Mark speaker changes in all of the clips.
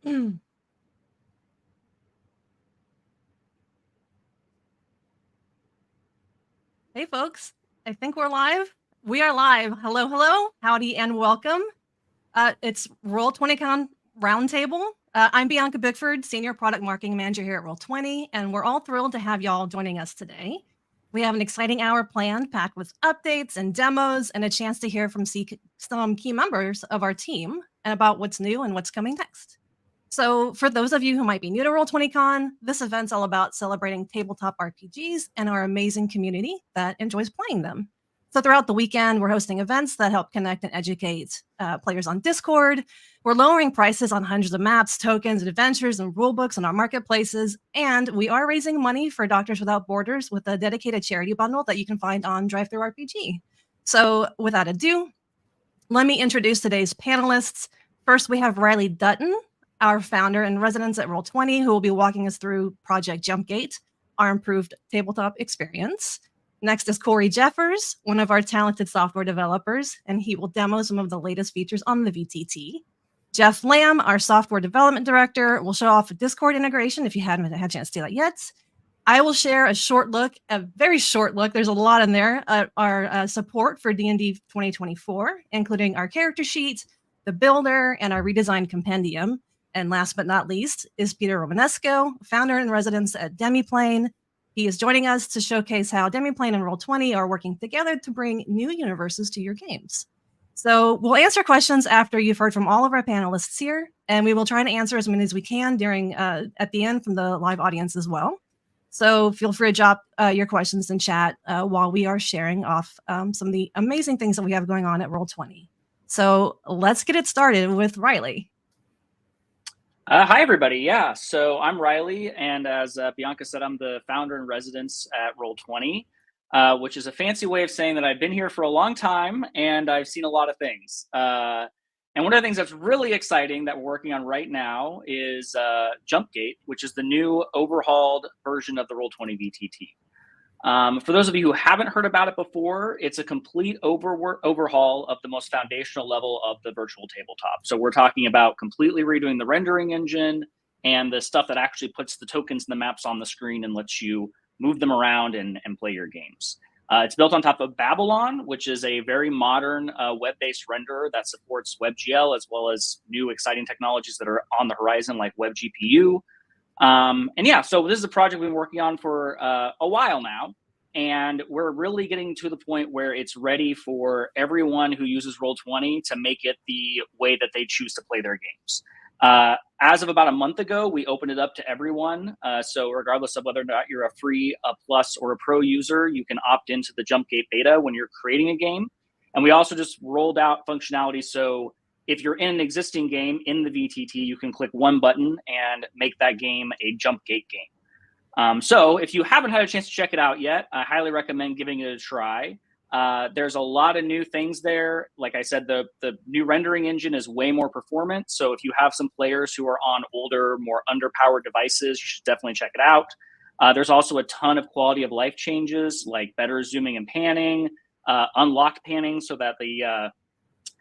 Speaker 1: Hey, folks. I think we're live. We are live. Hello, hello. Howdy and welcome. It's Roll20 Con Roundtable. I'm Bianca Bickford, Senior Product Marketing Manager here at Roll20, and we're all thrilled to have y'all joining us today. We have an exciting hour planned, packed with updates and demos and a chance to hear from some key members of our team and about what's new and what's coming next. So for those of you who might be new to Roll20Con, this event's all about celebrating tabletop RPGs and our amazing community that enjoys playing them. So throughout the weekend, we're hosting events that help connect and educate players on Discord. We're lowering prices on hundreds of maps, tokens, adventures, and rulebooks on our marketplaces. And we are raising money for Doctors Without Borders with a dedicated charity bundle that you can find on DriveThruRPG. So without ado, let me introduce today's panelists. First, we have Riley Dutton, our founder and residence at Roll20, who will be walking us through Project Jumpgate, our improved tabletop experience. Next is Corey Jeffers, one of our talented software developers, and he will demo some of the latest features on the VTT. Jeff Lamb, our software development director, will show off a Discord integration if you haven't had a chance to do that yet. I will share a very short look, there's a lot in there, our support for D&D 2024, including our character sheet, the builder, and our redesigned compendium. And last but not least is Peter Romanesco, founder and residence at Demiplane. He is joining us to showcase how Demiplane and Roll20 are working together to bring new universes to your games. So we'll answer questions after you've heard from all of our panelists here, and we will try to answer as many as we can during at the end from the live audience as well. So feel free to drop your questions in chat while we are sharing off some of the amazing things that we have going on at Roll20. So let's get it started with Riley.
Speaker 2: Hi, everybody. Yeah, so I'm Riley, and as Bianca said, I'm the founder and residence at Roll20, which is a fancy way of saying that I've been here for a long time and I've seen a lot of things. And one of the things that's really exciting that we're working on right now is Jumpgate, which is the new overhauled version of the Roll20 VTT. For those of you who haven't heard about it before, it's a complete overhaul of the most foundational level of the virtual tabletop. So we're talking about completely redoing the rendering engine and the stuff that actually puts the tokens and the maps on the screen and lets you move them around and play your games. It's built on top of Babylon, which is a very modern web-based renderer that supports WebGL as well as new exciting technologies that are on the horizon like WebGPU. And yeah, so this is a project we've been working on for a while now, and we're really getting to the point where it's ready for everyone who uses Roll20 to make it the way that they choose to play their games. As of about a month ago, we opened it up to everyone. So regardless of whether or not you're a free, a plus, or a pro user, you can opt into the Jumpgate beta when you're creating a game. And we also just rolled out functionality so if you're in an existing game in the VTT, you can click one button and make that game a Jumpgate game. So if you haven't had a chance to check it out yet, I highly recommend giving it a try. There's a lot of new things there. Like I said, the new rendering engine is way more performant. So if you have some players who are on older, more underpowered devices, you should definitely check it out. There's also a ton of quality of life changes, like better zooming and panning, unlocked panning so that the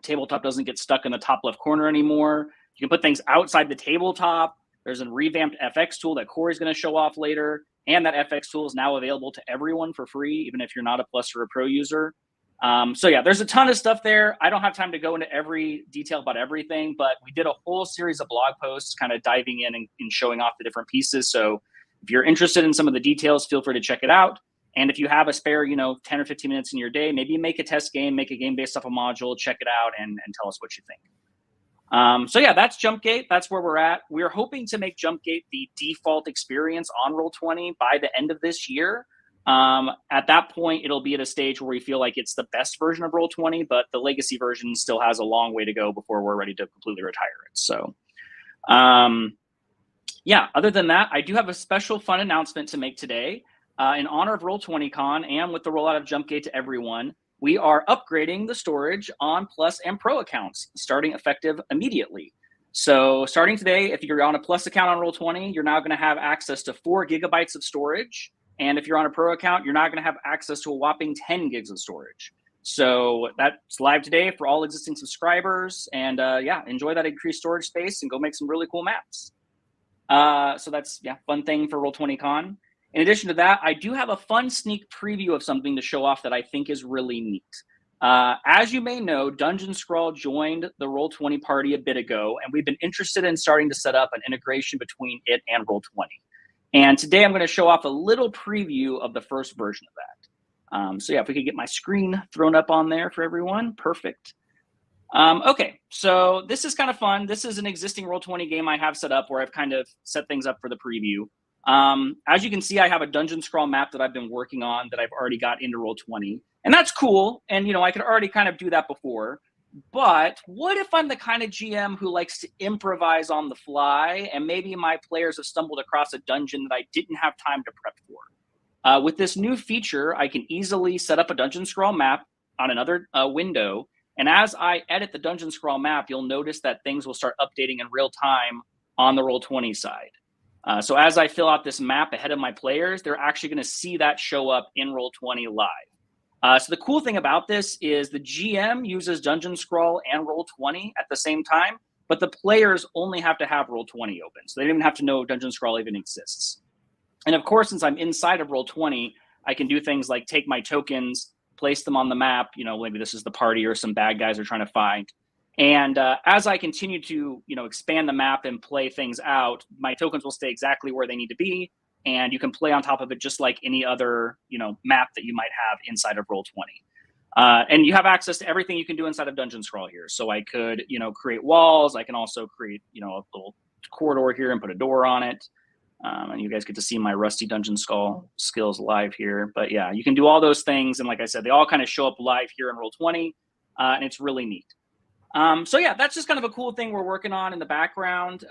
Speaker 2: tabletop doesn't get stuck in the top left corner anymore. You can put things outside the tabletop. There's a revamped FX tool that Corey's going to show off later. And that FX tool is now available to everyone for free, even if you're not a plus or a pro user. So yeah, there's a ton of stuff there. I don't have time to go into every detail about everything, but we did a whole series of blog posts kind of diving in and showing off the different pieces. So if you're interested in some of the details, feel free to check it out. And if you have a spare, 10 or 15 minutes in your day, maybe make a test game, make a game based off a module, check it out, and tell us what you think. So yeah, that's Jumpgate. That's where we're at. We're hoping to make Jumpgate the default experience on Roll20 by the end of this year. At that point, it'll be at a stage where we feel like it's the best version of Roll20, but the legacy version still has a long way to go before we're ready to completely retire it. So yeah, other than that, I do have a special fun announcement to make today. In honor of Roll20Con and with the rollout of Jumpgate to everyone, we are upgrading the storage on Plus and Pro accounts, starting effective immediately. So starting today, if you're on a Plus account on Roll20, you're now going to have access to 4 gigabytes of storage. And if you're on a Pro account, you're now going to have access to a whopping 10 gigs of storage. So that's live today for all existing subscribers. And yeah, enjoy that increased storage space and go make some really cool maps. So that's, yeah, fun thing for Roll20 Con. In addition to that, I do have a fun sneak preview of something to show off that I think is really neat. As you may know, Dungeon Scrawl joined the Roll20 party a bit ago, and we've been interested in starting to set up an integration between it and Roll20. And today I'm going to show off a little preview of the first version of that. So yeah, if we could get my screen thrown up on there for everyone, perfect. Okay, so this is kind of fun. This is an existing Roll20 game I have set up where I've kind of set things up for the preview. As you can see, I have a Dungeon Scrawl map that I've been working on that I've already got into Roll20. And that's cool. And, you know, I could already kind of do that before. But what if I'm the kind of GM who likes to improvise on the fly and maybe my players have stumbled across a dungeon that I didn't have time to prep for? With this new feature, I can easily set up a Dungeon Scrawl map on another window. And as I edit the Dungeon Scrawl map, you'll notice that things will start updating in real time on the Roll20 side. So as I fill out this map ahead of my players, they're actually going to see that show up in Roll20 live. So the cool thing about this is the GM uses Dungeon Scrawl and Roll20 at the same time, but the players only have to have Roll20 open. So they don't even have to know Dungeon Scrawl even exists. And of course, since I'm inside of Roll20, I can do things like take my tokens, place them on the map. You know, maybe this is the party or some bad guys are trying to find. And as I continue to, you know, expand the map and play things out, my tokens will stay exactly where they need to be. And you can play on top of it just like any other, you know, map that you might have inside of Roll20. And you have access to everything you can do inside of Dungeon Scrawl here. So I could, you know, create walls. I can also create, you know, a little corridor here and put a door on it. And you guys get to see my rusty Dungeon Scrawl skills live here. But yeah, you can do all those things. And like I said, they all kind of show up live here in Roll20. And it's really neat. So yeah, that's just kind of a cool thing we're working on in the background.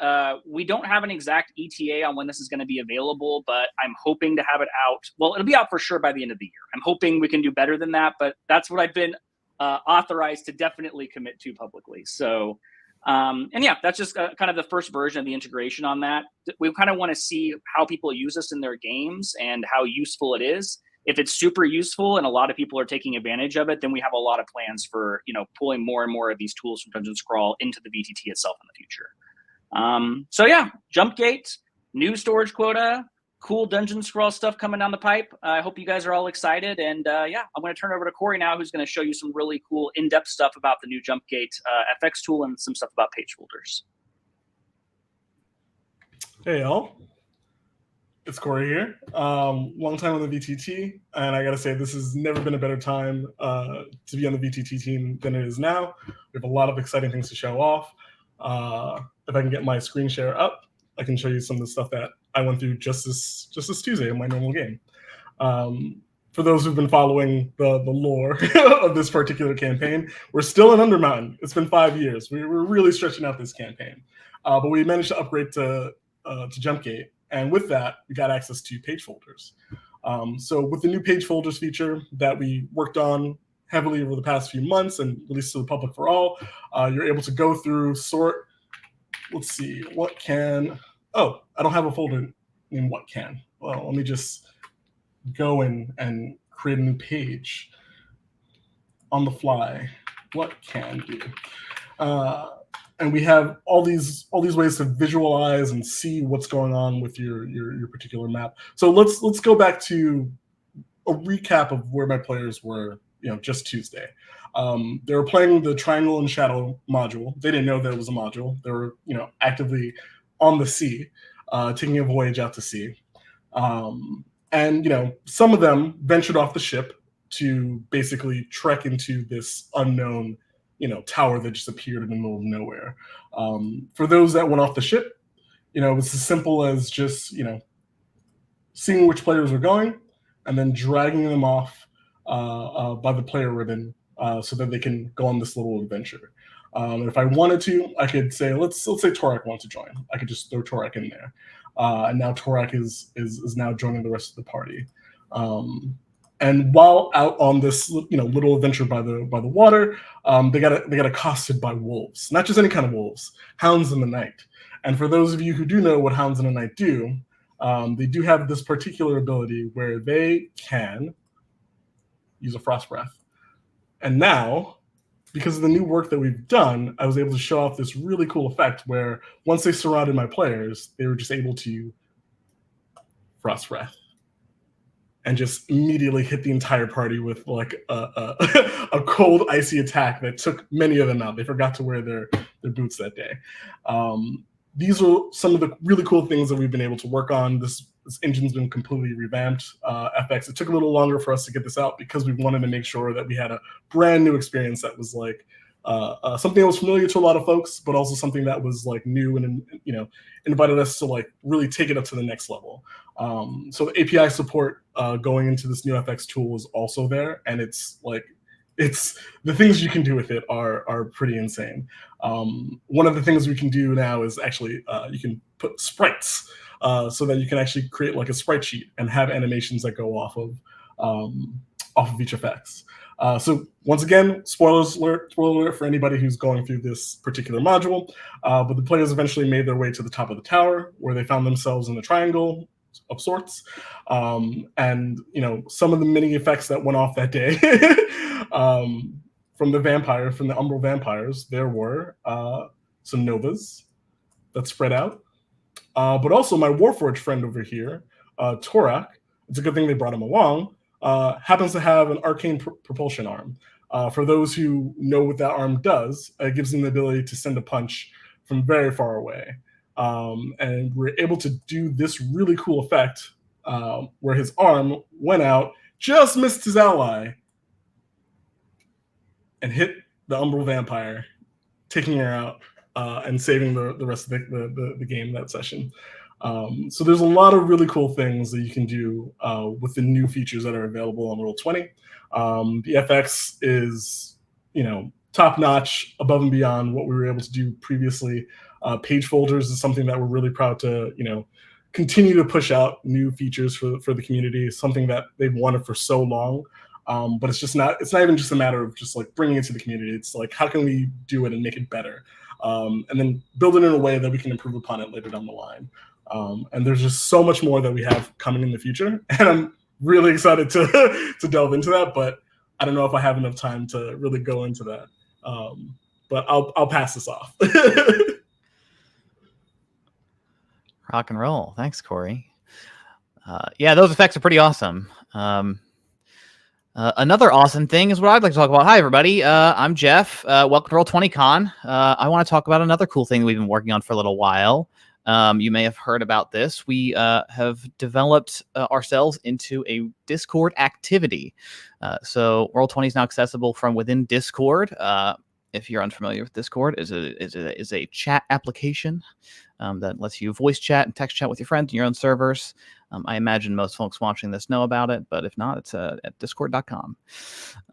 Speaker 2: We don't have an exact ETA on when this is going to be available, but I'm hoping to have it out. Well, it'll be out for sure by the end of the year. I'm hoping we can do better than that, but that's what I've been authorized to definitely commit to publicly. So, and yeah, that's just kind of the first version of the integration on that. We kind of want to see how people use this in their games and how useful it is. If it's super useful and a lot of people are taking advantage of it, then we have a lot of plans for, you know, pulling more and more of these tools from Dungeon Scrawl into the VTT itself in the future. So yeah, Jump Gate, new storage quota, cool Dungeon Scrawl stuff coming down the pipe. I hope you guys are all excited. And yeah, I'm going to turn over to Corey now, who's going to show you some really cool in-depth stuff about the new Jump Gate FX tool and some stuff about page folders.
Speaker 3: Hey, y'all. It's Corey here. Long time on the VTT, and I gotta say, this has never been a better time to be on the VTT team than it is now. We have a lot of exciting things to show off. If I can get my screen share up, I can show you some of the stuff that I went through just this Tuesday in my normal game. For those who've been following the lore of this particular campaign, we're still in Undermountain. It's been 5 years. We're really stretching out this campaign, but we managed to upgrade to Jumpgate. And with that, we got access to page folders. So with the new page folders feature that we worked on heavily over the past few months and released to the public for all, you're able to go through, sort. Let's see, what can, oh, I don't have a folder named what can. Well, let me just go in and create a new page on the fly. What can do? And we have all these ways to visualize and see what's going on with your particular map. So let's go back to a recap of where my players were, you know, just Tuesday. They were playing the Triangle and Shadow module. They didn't know that it was a module. They were, you know, actively on the sea, taking a voyage out to sea. And, you know, some of them ventured off the ship to basically trek into this unknown, you know, tower that just appeared in the middle of nowhere. For those that went off the ship, you know, it was as simple as just, you know, seeing which players were going and then dragging them off by the player ribbon so that they can go on this little adventure. And if I wanted to, I could say, let's say Torak wants to join. I could just throw Torak in there. And now Torak is now joining the rest of the party. And while out on this, you know, little adventure by the water, they got accosted by wolves. Not just any kind of wolves, hounds in the night. And for those of you who do know what hounds in the night do, they do have this particular ability where they can use a frost breath And now, because of the new work that we've done, I was able to show off this really cool effect where once they surrounded my players, they were just able to Frost Breath and just immediately hit the entire party with like a cold, icy attack that took many of them out. They forgot to wear their boots that day. These are some of the really cool things that we've been able to work on. This engine's been completely revamped. FX, it took a little longer for us to get this out because we wanted to make sure that we had a brand new experience that was like something that was familiar to a lot of folks, but also something that was like new and invited us to like really take it up to the next level. So the API support going into this new FX tool is also there, and it's the things you can do with it are pretty insane. One of the things we can do now is actually you can put sprites so that you can actually create like a sprite sheet and have animations that go off of each effects. So once again, spoiler alert for anybody who's going through this particular module, but the players eventually made their way to the top of the tower where they found themselves in a triangle of sorts. And some of the mini effects that went off that day from the Umbral vampires, there were some novas that spread out. But also my Warforged friend over here, Torak, it's a good thing they brought him along, happens to have an arcane propulsion arm. For those who know what that arm does, it gives him the ability to send a punch from very far away. And we're able to do this really cool effect where his arm went out, just missed his ally, and hit the Umbral vampire, taking her out and saving the rest of the game that session. So there's a lot of really cool things that you can do with the new features that are available on Roll20. The FX is, top notch, above and beyond what we were able to do previously. Page folders is something that we're really proud to, continue to push out new features for the community. It's something that they've wanted for so long. But it's not even just a matter of just like bringing it to the community. It's like, how can we do it and make it better? And then build it in a way that we can improve upon it later down the line. And there's just so much more that we have coming in the future. And I'm really excited to delve into that, but I don't know if I have enough time to really go into that. But I'll pass this off.
Speaker 4: Rock and roll. Thanks, Corey. Yeah, those effects are pretty awesome. Another awesome thing is what I'd like to talk about. Hi, everybody. I'm Jeff. Welcome to Roll20 Con. I want to talk about another cool thing that we've been working on for a little while. You may have heard about this. We have developed ourselves into a Discord activity. So Roll20 is now accessible from within Discord. If you're unfamiliar with Discord, is a chat application that lets you voice chat and text chat with your friends in your own servers. I imagine most folks watching this know about it, but if not, it's at discord.com.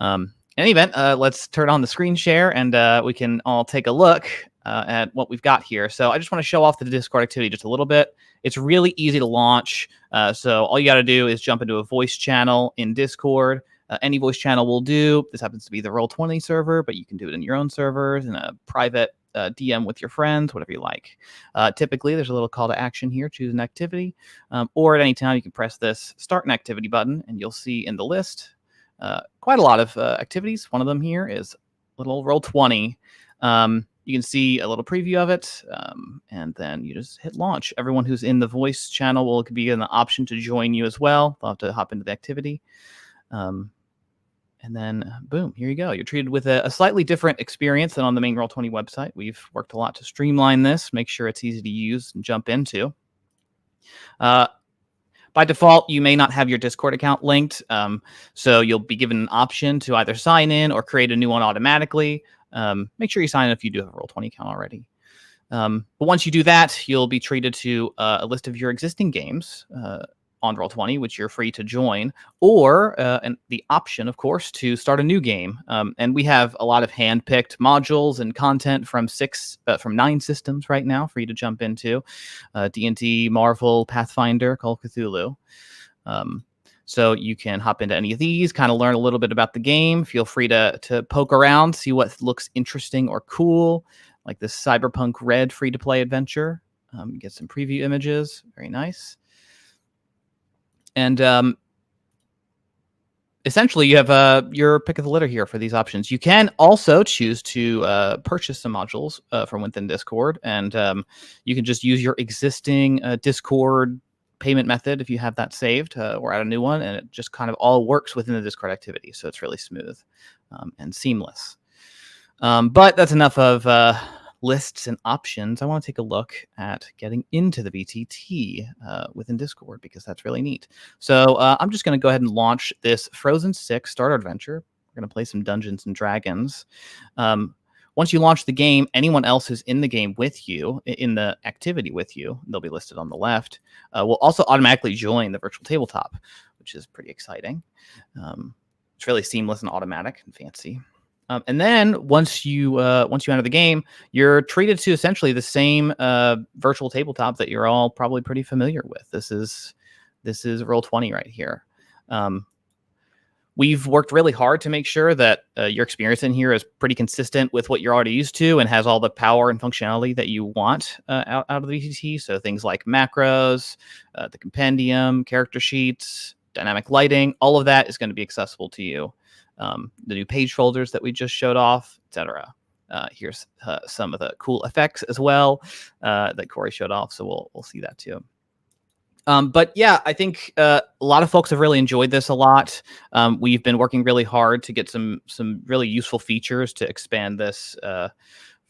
Speaker 4: In any event, let's turn on the screen share and we can all take a look at what we've got here. So I just want to show off the Discord activity just a little bit. It's really easy to launch. So all you got to do is jump into a voice channel in Discord. Any voice channel will do. This happens to be the Roll20 server, but you can do it in your own servers, in a private DM with your friends, whatever you like. Typically, there's a little call to action here. Choose an activity. Or at any time, you can press this Start an Activity button, and you'll see in the list quite a lot of activities. One of them here is little Roll20. You can see a little preview of it, and then you just hit launch. Everyone who's in the voice channel will be given the option to join you as well. They'll have to hop into the activity. And then, boom, here you go. You're treated with a slightly different experience than on the main Roll20 website. We've worked a lot to streamline this, make sure it's easy to use and jump into. By default, you may not have your Discord account linked, so you'll be given an option to either sign in or create a new one automatically. Make sure you sign in if you do have a Roll20 account already. But once you do that, you'll be treated to a list of your existing games on Roll20, which you're free to join, or and the option, of course, to start a new game. And we have a lot of hand-picked modules and content from 9 systems right now for you to jump into. D&D, Marvel, Pathfinder, Call of Cthulhu. So you can hop into any of these, kind of learn a little bit about the game. Feel free to poke around, see what looks interesting or cool, like this Cyberpunk Red free-to-play adventure. Get some preview images. Very nice. And essentially you have your pick of the litter here for these options. You can also choose to purchase some modules from within Discord, and you can just use your existing Discord payment method if you have that saved, or add a new one, and it just kind of all works within the Discord activity. So it's really smooth and seamless. But that's enough of lists and options. I want to take a look at getting into the VTT within Discord, because that's really neat. So I'm just going to go ahead and launch this Frozen 6 starter adventure. We're going to play some Dungeons and Dragons. Once you launch the game, anyone else who's in the game with you, in the activity with you, they'll be listed on the left, will also automatically join the virtual tabletop, which is pretty exciting. It's really seamless and automatic and fancy. And then once you enter the game, you're treated to essentially the same virtual tabletop that you're all probably pretty familiar with. This is Roll20 right here. We've worked really hard to make sure that your experience in here is pretty consistent with what you're already used to and has all the power and functionality that you want out of the VTT. So things like macros, the compendium, character sheets, dynamic lighting, all of that is going to be accessible to you. The new page folders that we just showed off, etc. Here's some of the cool effects as well that Corey showed off. So we'll see that too. But yeah, I think a lot of folks have really enjoyed this a lot. We've been working really hard to get some really useful features to expand this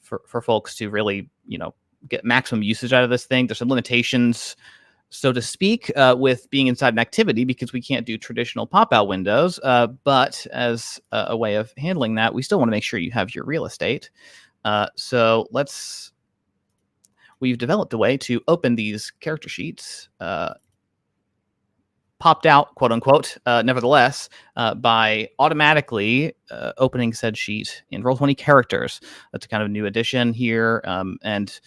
Speaker 4: for folks to really, get maximum usage out of this thing. There's some limitations, so to speak, with being inside an activity, because we can't do traditional pop-out windows. But as a way of handling that, we still want to make sure you have your real estate. So we've developed a way to open these character sheets, popped out, quote unquote, nevertheless, by automatically opening said sheet in Roll20 characters. That's a kind of new addition here, and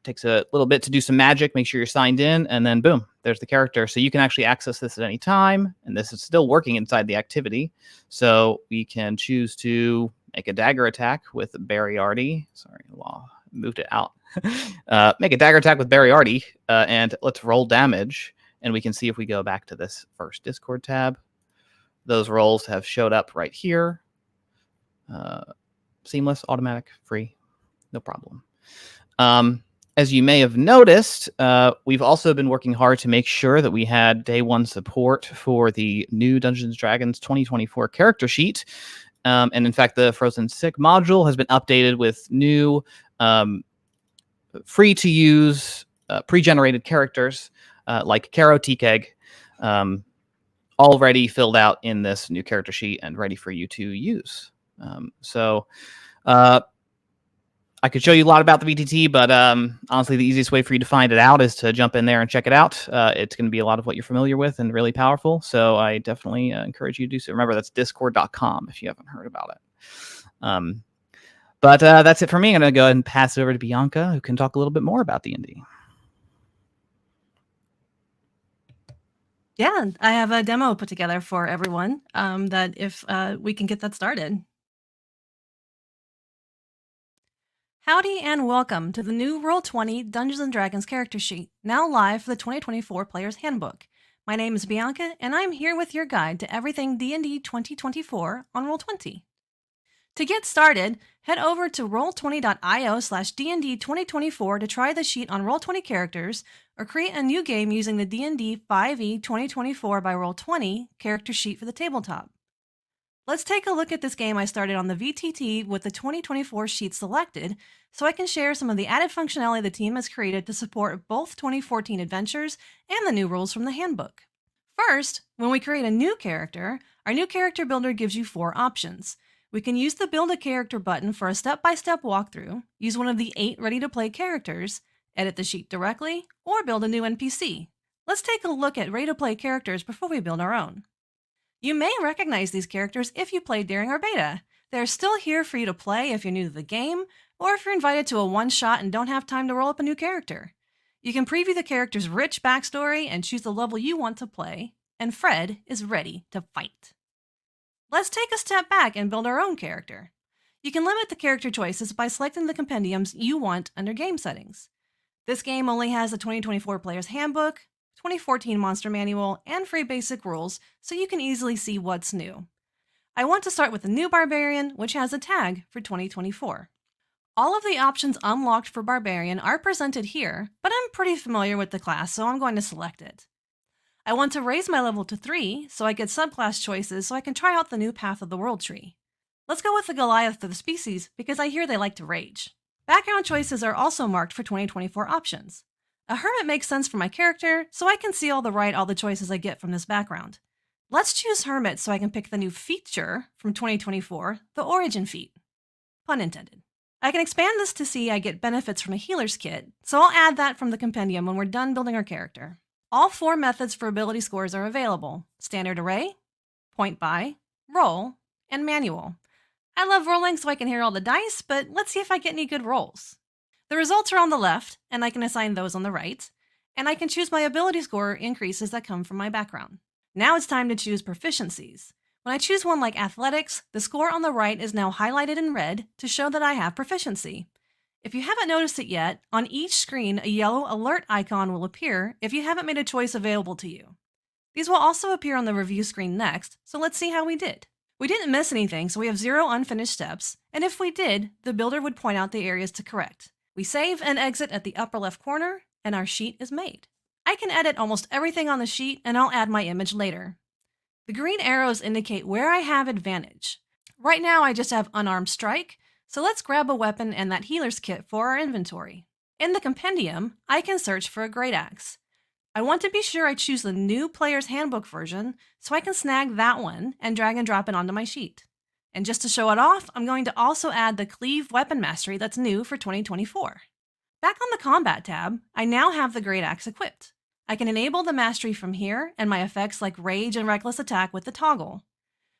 Speaker 4: takes a little bit to do some magic, make sure you're signed in, and then boom, there's the character. So you can actually access this at any time, and this is still working inside the activity. So we can choose to make a dagger attack with Barryarty. Sorry, moved it out. Make a dagger attack with Barryarty, and let's roll damage. And we can see if we go back to this first Discord tab, those rolls have showed up right here. Seamless, automatic, free, no problem. As you may have noticed, we've also been working hard to make sure that we had day one support for the new Dungeons & Dragons 2024 character sheet. And in fact, the Frozen 6 module has been updated with new free-to-use pre-generated characters like Caro Teakegg, already filled out in this new character sheet and ready for you to use. So I could show you a lot about the VTT, but honestly, the easiest way for you to find it out is to jump in there and check it out. It's going to be a lot of what you're familiar with and really powerful. So I definitely encourage you to do so. Remember, that's discord.com if you haven't heard about it. But that's it for me. I'm going to go ahead and pass it over to Bianca, who can talk a little bit more about D&D.
Speaker 1: Yeah, I have a demo put together for everyone that if we can get that started. Howdy and welcome to the new Roll20 Dungeons & Dragons character sheet, now live for the 2024 Player's Handbook. My name is Bianca, and I'm here with your guide to everything D&D 2024 on Roll20. To get started, head over to roll20.io/D&D2024 to try the sheet on Roll20 characters, or create a new game using the D&D 5e 2024 by Roll20 character sheet for the tabletop. Let's take a look at this game I started on the VTT with the 2024 sheet selected, so I can share some of the added functionality the team has created to support both 2014 adventures and the new rules from the handbook. First, when we create a new character, our new character builder gives you 4 options. We can use the Build a Character button for a step-by-step walkthrough, use one of the 8 ready-to-play characters, edit the sheet directly, or build a new NPC. Let's take a look at ready-to-play characters before we build our own. You may recognize these characters if you played during our beta. They're still here for you to play if you're new to the game, or if you're invited to a one-shot and don't have time to roll up a new character. You can preview the character's rich backstory and choose the level you want to play, and Fred is ready to fight. Let's take a step back and build our own character. You can limit the character choices by selecting the compendiums you want under game settings. This game only has the 2024 Player's Handbook, 2014 Monster Manual, and free basic rules so you can easily see what's new. I want to start with the new Barbarian, which has a tag for 2024. All of the options unlocked for Barbarian are presented here, but I'm pretty familiar with the class, so I'm going to select it. I want to raise my level to 3 so I get subclass choices so I can try out the new Path of the World tree. Let's go with the Goliath of the species because I hear they like to rage. Background choices are also marked for 2024 options. A hermit makes sense for my character, so I can see all the choices I get from this background. Let's choose hermit so I can pick the new feature from 2024, the origin feat. Pun intended. I can expand this to see I get benefits from a healer's kit, so I'll add that from the compendium when we're done building our character. All 4 methods for ability scores are available: standard array, point buy, roll, and manual. I love rolling so I can hear all the dice, but let's see if I get any good rolls. The results are on the left, and I can assign those on the right, and I can choose my ability score increases that come from my background. Now it's time to choose proficiencies. When I choose one like athletics, the score on the right is now highlighted in red to show that I have proficiency. If you haven't noticed it yet, on each screen a yellow alert icon will appear if you haven't made a choice available to you. These will also appear on the review screen next, so let's see how we did. We didn't miss anything, so we have 0 unfinished steps, and if we did, the builder would point out the areas to correct. We save and exit at the upper left corner, and our sheet is made. I can edit almost everything on the sheet, and I'll add my image later. The green arrows indicate where I have advantage. Right now I just have unarmed strike, so let's grab a weapon and that healer's kit for our inventory. In the compendium, I can search for a great axe. I want to be sure I choose the new player's handbook version so I can snag that one and drag and drop it onto my sheet. And just to show it off, I'm going to also add the Cleave Weapon Mastery that's new for 2024. Back on the Combat tab, I now have the Great Axe equipped. I can enable the mastery from here and my effects like Rage and Reckless Attack with the toggle.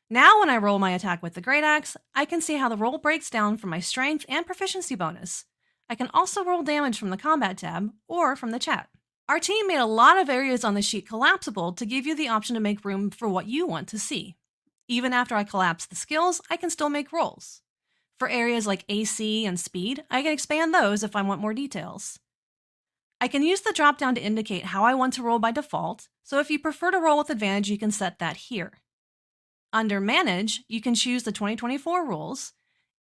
Speaker 1: Now when I roll my attack with the Great Axe, I can see how the roll breaks down from my strength and proficiency bonus. I can also roll damage from the Combat tab or from the chat. Our team made a lot of areas on the sheet collapsible to give you the option to make room for what you want to see. Even after I collapse the skills, I can still make rolls. For areas like AC and speed, I can expand those if I want more details. I can use the drop-down to indicate how I want to roll by default, so if you prefer to roll with advantage, you can set that here. Under Manage, you can choose the 2024 rules,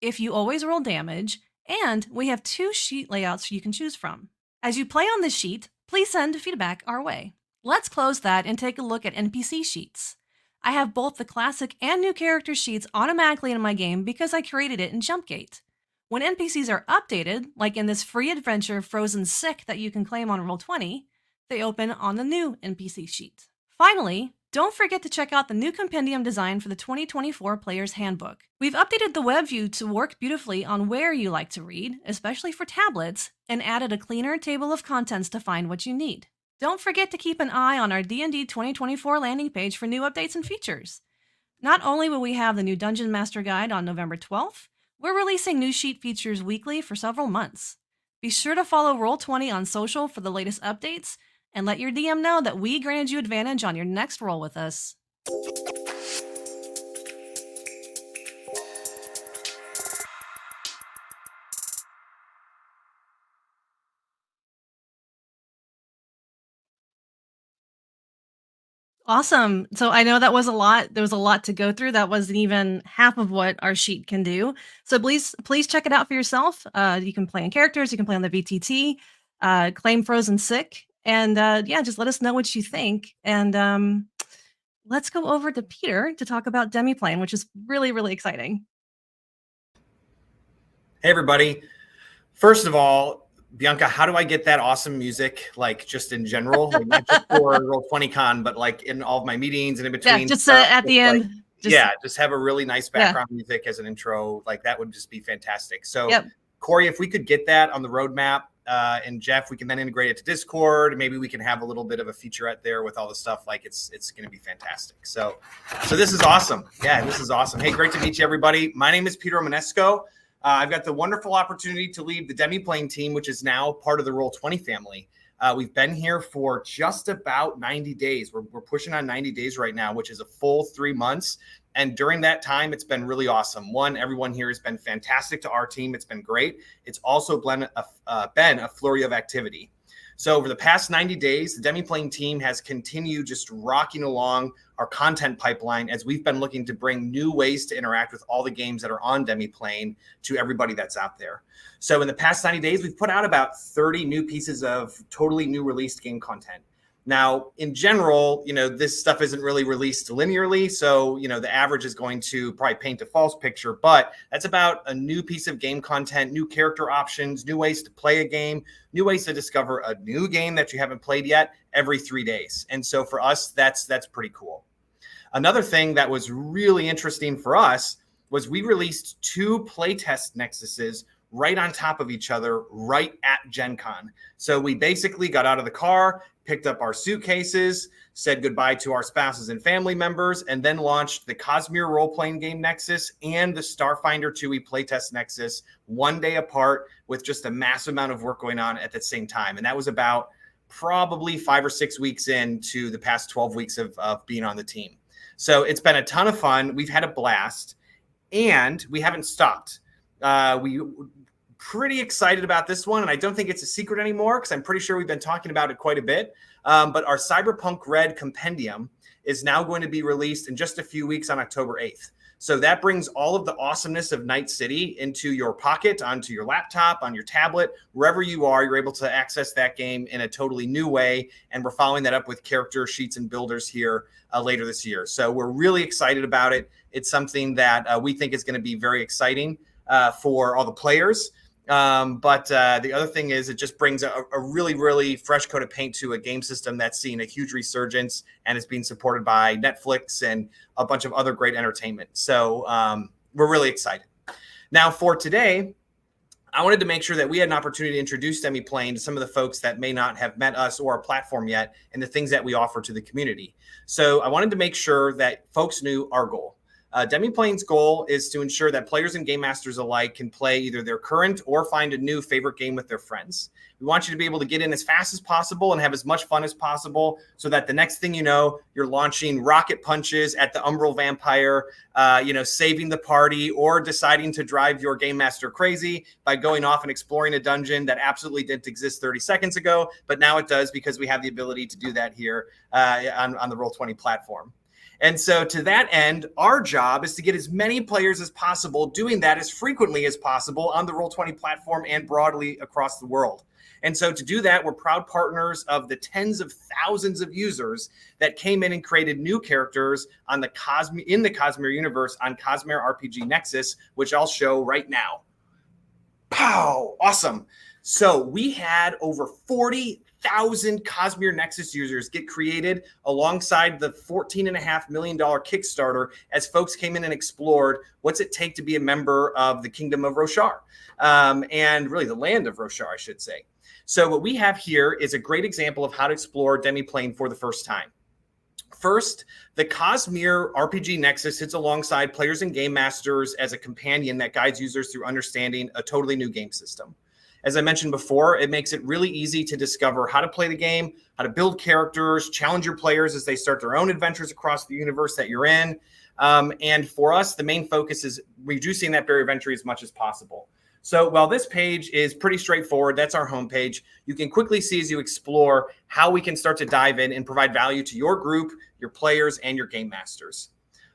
Speaker 1: if you always roll damage, and we have 2 sheet layouts you can choose from. As you play on this sheet, please send feedback our way. Let's close that and take a look at NPC sheets. I have both the classic and new character sheets automatically in my game because I created it in Jumpgate. When NPCs are updated, like in this free adventure Frozen Sick that you can claim on Roll20, they open on the new NPC sheet. Finally, don't forget to check out the new compendium design for the 2024 Player's Handbook. We've updated the web view to work beautifully on where you like to read, especially for tablets, and added a cleaner table of contents to find what you need. Don't forget to keep an eye on our D&D 2024 landing page for new updates and features. Not only will we have the new Dungeon Master Guide on November 12th, we're releasing new sheet features weekly for several months. Be sure to follow Roll20 on social for the latest updates, and let your DM know that we granted you advantage on your next roll with us. Awesome. So I know that was a lot. There was a lot to go through. That wasn't even half of what our sheet can do. So please check it out for yourself. You can play in characters. You can play on the VTT. Claim Frozen Sick. And yeah, just let us know what you think. And let's go over to Peter to talk about Demiplane, which is really, really exciting.
Speaker 5: Hey, everybody. First of all, Bianca, how do I get that awesome music, like just in general, like not just for Roll20 Con, but like in all of my meetings and in between?
Speaker 1: Yeah, just at the end.
Speaker 5: Like, just have a really nice background music as an intro. Like that would just be fantastic. So Corey, if we could get that on the roadmap, and Jeff, we can then integrate it to Discord. Maybe we can have a little bit of a featurette there with all the stuff. Like it's going to be fantastic. So this is awesome. Yeah, this is awesome. Hey, great to meet you, everybody. My name is Peter Romanesco. I've got the wonderful opportunity to lead the Demiplane team, which is now part of the Roll20 family. We've been here for just about 90 days. We're pushing on 90 days right now, which is a full 3 months. And during that time, it's been really awesome. One, everyone here has been fantastic to our team. It's been great. It's also been a flurry of activity. So over the past 90 days, the Demiplane team has continued just rocking along our content pipeline as we've been looking to bring new ways to interact with all the games that are on Demiplane to everybody that's out there. So in the past 90 days, we've put out about 30 new pieces of totally new released game content. Now, in general, this stuff isn't really released linearly. So, the average is going to probably paint a false picture, but that's about a new piece of game content, new character options, new ways to play a game, new ways to discover a new game that you haven't played yet every 3 days. And so for us, that's pretty cool. Another thing that was really interesting for us was we released 2 playtest Nexuses right on top of each other right at Gen Con. So we basically got out of the car, picked up our suitcases, said goodbye to our spouses and family members, and then launched the Cosmere role-playing game Nexus and the Starfinder 2e playtest Nexus one day apart with just a massive amount of work going on at the same time. And that was about probably 5 or 6 weeks into the past 12 weeks of being on the team. So it's been a ton of fun. We've had a blast, and we haven't stopped. We pretty excited about this one, and I don't think it's a secret anymore because I'm pretty sure we've been talking about it quite a bit. But our Cyberpunk Red Compendium is now going to be released in just a few weeks on October 8th. So that brings all of the awesomeness of Night City into your pocket, onto your laptop, on your tablet, wherever you are. You're able to access that game in a totally new way, and we're following that up with character sheets and builders here later this year. So we're really excited about it. It's something that we think is going to be very exciting for all the players. But the other thing is it just brings a really, really fresh coat of paint to a game system that's seen a huge resurgence and is being supported by Netflix and a bunch of other great entertainment. So we're really excited. Now for today, I wanted to make sure that we had an opportunity to introduce Demiplane to some of the folks that may not have met us or our platform yet and the things that we offer to the community. So I wanted to make sure that folks knew our goal. Demiplane's goal is to ensure that players and game masters alike can play either their current or find a new favorite game with their friends. We want you to be able to get in as fast as possible and have as much fun as possible so that the next thing you know, you're launching rocket punches at the Umbral Vampire, saving the party, or deciding to drive your game master crazy by going off and exploring a dungeon that absolutely didn't exist 30 seconds ago, but now it does because we have the ability to do that here on the Roll20 platform. And so to that end, our job is to get as many players as possible doing that as frequently as possible on the Roll20 platform and broadly across the world. And so to do that, we're proud partners of the tens of thousands of users that came in and created new characters on the in the Cosmere universe on Cosmere RPG Nexus, which I'll show right now. Pow! Awesome. So we had over 40,000 Cosmere Nexus users get created alongside the $14.5 million Kickstarter as folks came in and explored what's it take to be a member of the Kingdom of Roshar, and really the land of Roshar, I should say. So what we have here is a great example of how to explore Demiplane for the first time. First, the Cosmere RPG Nexus sits alongside players and game masters as a companion that guides users through understanding a totally new game system. As I mentioned before, it makes it really easy to discover how to play the game, how to build characters, challenge your players as they start their own adventures across the universe that you're in. And for us, the main focus is reducing that barrier of entry as much as possible. So while this page is pretty straightforward, that's our homepage, you can quickly see as you explore how we can start to dive in and provide value to your group, your players, and your game masters.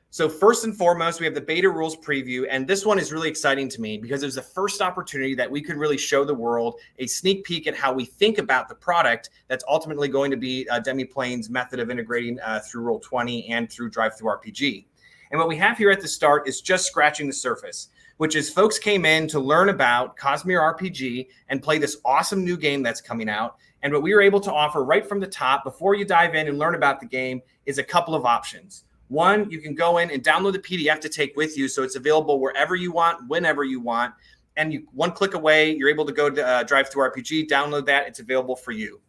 Speaker 5: So first and foremost, we have the beta rules preview, and this one is really exciting to me because it was the first opportunity that we could really show the world a sneak peek at how we think about the product that's ultimately going to be Demiplane's method of integrating through Roll20 and through Drive-Thru-RPG. And what we have here at the start is just scratching the surface, which is folks came in to learn about Cosmere RPG and play this awesome new game that's coming out. And what we were able to offer right from the top before you dive in and learn about the game is a couple of options. One, you can go in and download the PDF to take with you, so it's available wherever you want, whenever you want. And one click away, you're able to go to Drive-Thru-RPG, download that. It's available for you.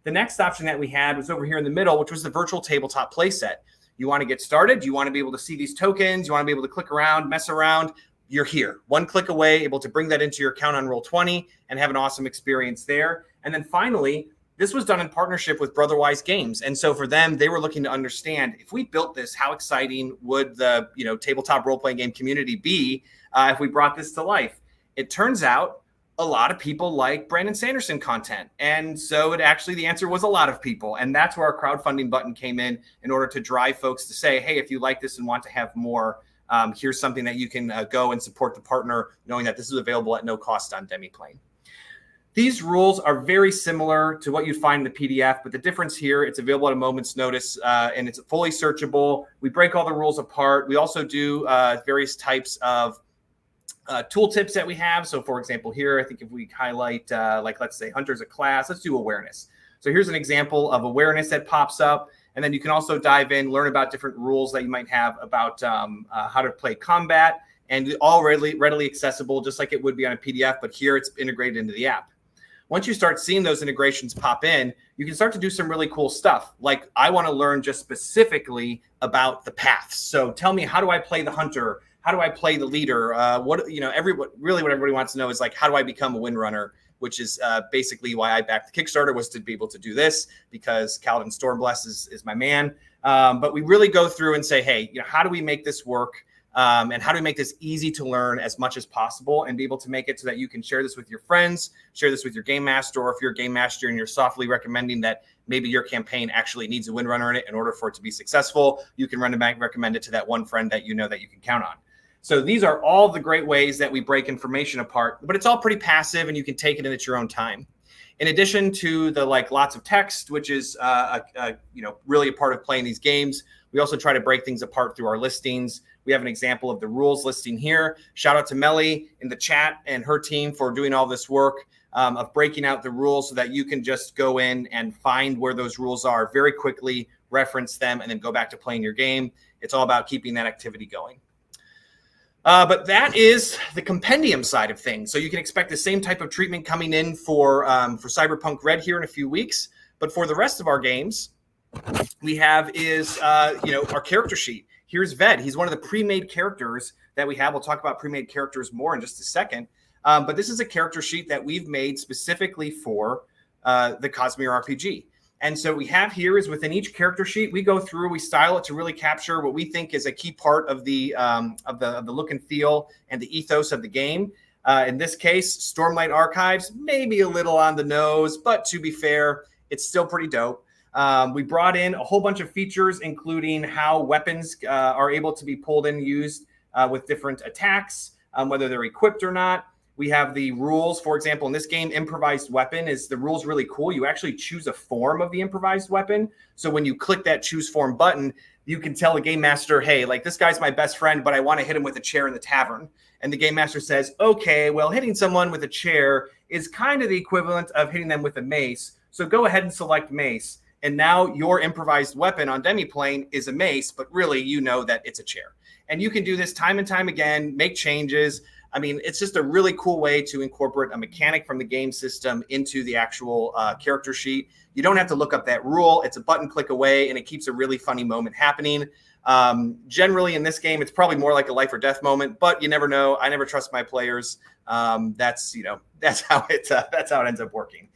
Speaker 5: The next option that we had was over here in the middle, which was the virtual tabletop playset. You want to get started? You want to be able to see these tokens? You want to be able to click around, mess around? You're here. One click away, able to bring that into your account on Roll20 and have an awesome experience there. And then finally, this was done in partnership with Brotherwise Games. And so for them, they were looking to understand if we built this, how exciting would the tabletop role-playing game community be if we brought this to life? It turns out a lot of people like Brandon Sanderson content. And so the answer was a lot of people. And that's where our crowdfunding button came in order to drive folks to say, hey, if you like this and want to have more, here's something that you can go and support the partner, knowing that this is available at no cost on Demiplane. These rules are very similar to what you'd find in the PDF, but the difference here, it's available at a moment's notice, and it's fully searchable. We break all the rules apart. We also do various types of tooltips that we have. So for example, here, I think if we highlight, like, let's say Hunter's a class, let's do awareness. So here's an example of awareness that pops up. And then you can also dive in, learn about different rules that you might have about how to play combat, and all readily accessible, just like it would be on a PDF, but here it's integrated into the app. Once you start seeing those integrations pop in, you can start to do some really cool stuff. Like, I want to learn just specifically about the paths. So tell me, how do I play the hunter? How do I play the leader? What everybody wants to know is, like, how do I become a windrunner? Which is basically why I backed the Kickstarter, was to be able to do this, because Kaladin Stormbless is my man. But we really go through and say, hey, how do we make this work? And how do we make this easy to learn as much as possible, and be able to make it so that you can share this with your friends, share this with your game master, or if you're a game master and you're softly recommending that maybe your campaign actually needs a windrunner in it in order for it to be successful, you can recommend it to that one friend that you know that you can count on. So these are all the great ways that we break information apart, but it's all pretty passive and you can take it in at your own time. In addition to the lots of text, which is really a part of playing these games, we also try to break things apart through our listings. We have an example of the rules listing here. Shout out to Melly in the chat and her team for doing all this work of breaking out the rules so that you can just go in and find where those rules are very quickly, reference them, and then go back to playing your game. It's all about keeping that activity going. But that is the compendium side of things. So you can expect the same type of treatment coming in for Cyberpunk Red here in a few weeks. But for the rest of our games, we have our character sheet. Here's Ved. He's one of the pre-made characters that we have. We'll talk about pre-made characters more in just a second. But this is a character sheet that we've made specifically for the Cosmere RPG. And so we have here is within each character sheet, we go through, we style it to really capture what we think is a key part of the look and feel and the ethos of the game. In this case, Stormlight Archives, maybe a little on the nose, but to be fair, it's still pretty dope. We brought in a whole bunch of features, including how weapons are able to be pulled and used with different attacks, whether they're equipped or not. We have the rules. For example, in this game, improvised weapon the rule's really cool. You actually choose a form of the improvised weapon. So when you click that choose form button, you can tell the game master, hey, this guy's my best friend, but I want to hit him with a chair in the tavern. And the game master says, okay, well, hitting someone with a chair is kind of the equivalent of hitting them with a mace. So go ahead and select mace. And now your improvised weapon on Demiplane is a mace, but really you know that it's a chair. And you can do this time and time again, make changes. I mean, it's just a really cool way to incorporate a mechanic from the game system into the actual character sheet. You don't have to look up that rule. It's a button click away, and it keeps a really funny moment happening. Generally, in this game, it's probably more like a life or death moment, but you never know. I never trust my players. That's how it ends up working.